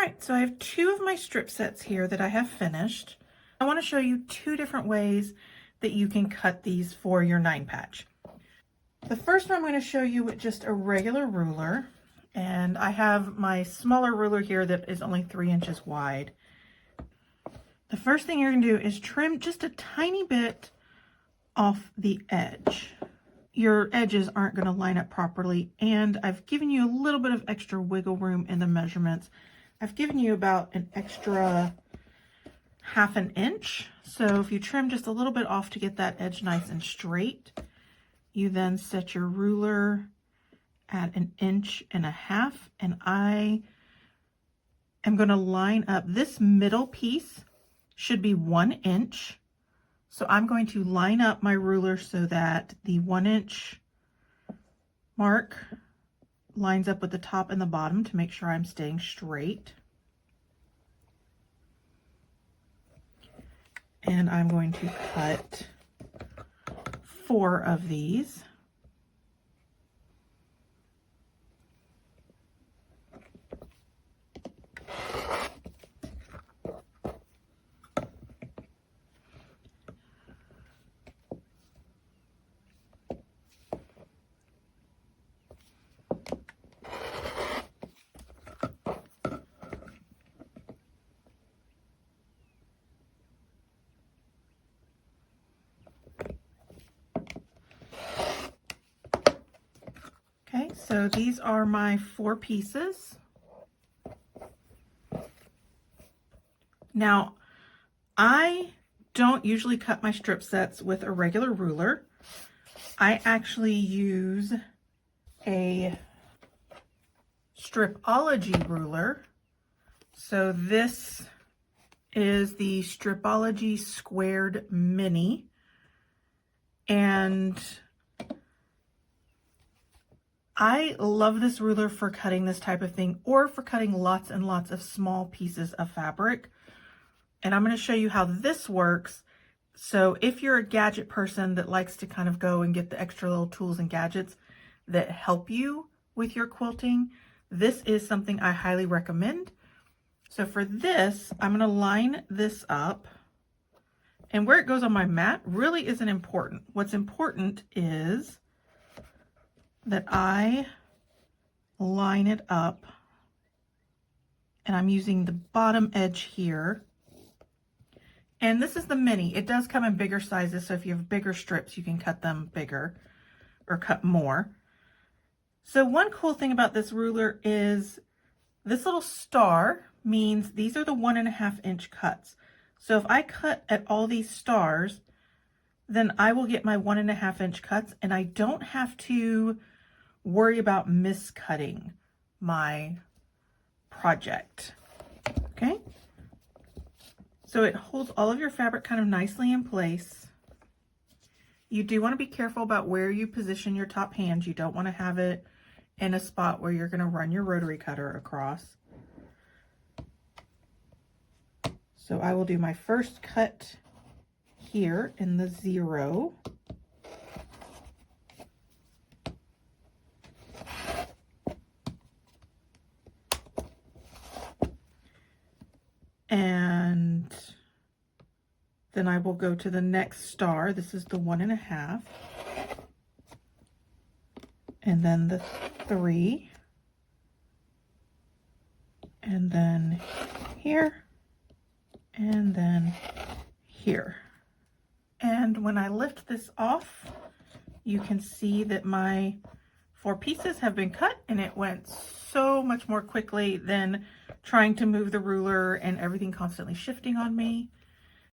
right, so I have 2 of my strip sets here that I have finished. I want to show you 2 different ways that you can cut these for your 9 patch. The first one I'm going to show you with just a regular ruler, and I have my smaller ruler here that is only 3 inches wide. The first thing you're going to do is trim just a tiny bit off the edge. Your edges aren't going to line up properly, and I've given you a little bit of extra wiggle room in the measurements. I've given you about an extra 1/2 inch. So if you trim just a little bit off to get that edge nice and straight, you then set your ruler at 1.5 inches, and I am going to line up this middle piece should be 1 inch. So I'm going to line up my ruler so that the 1 inch mark lines up with the top and the bottom to make sure I'm staying straight. And I'm going to cut 4 of these. Okay, so these are my 4 pieces. Now, I don't usually cut my strip sets with a regular ruler. I actually use a Stripology ruler. So this is the Stripology Squared Mini. And I love this ruler for cutting this type of thing, or for cutting lots and lots of small pieces of fabric. And I'm going to show you how this works. So if you're a gadget person that likes to kind of go and get the extra little tools and gadgets that help you with your quilting, this is something I highly recommend. So for this, I'm going to line this up. And where it goes on my mat really isn't important. What's important is that I line it up, and I'm using the bottom edge here. And this is the mini. It does come in bigger sizes, so if you have bigger strips, you can cut them bigger or cut more. So one cool thing about this ruler is this little star means these are the 1.5 inch cuts. So if I cut at all these stars, then I will get my 1.5 inch cuts, and I don't have to worry about miscutting my project. Okay, so it holds all of your fabric kind of nicely in place. You do want to be careful about where you position your top hands. You don't want to have it in a spot where you're going to run your rotary cutter across. So I will do my first cut here in the 0. And then I will go to the next star. This is the 1.5. And then the 3. And then here. And then here. And when I lift this off, you can see that my 4 pieces have been cut, and it went so much more quickly than trying to move the ruler and everything constantly shifting on me.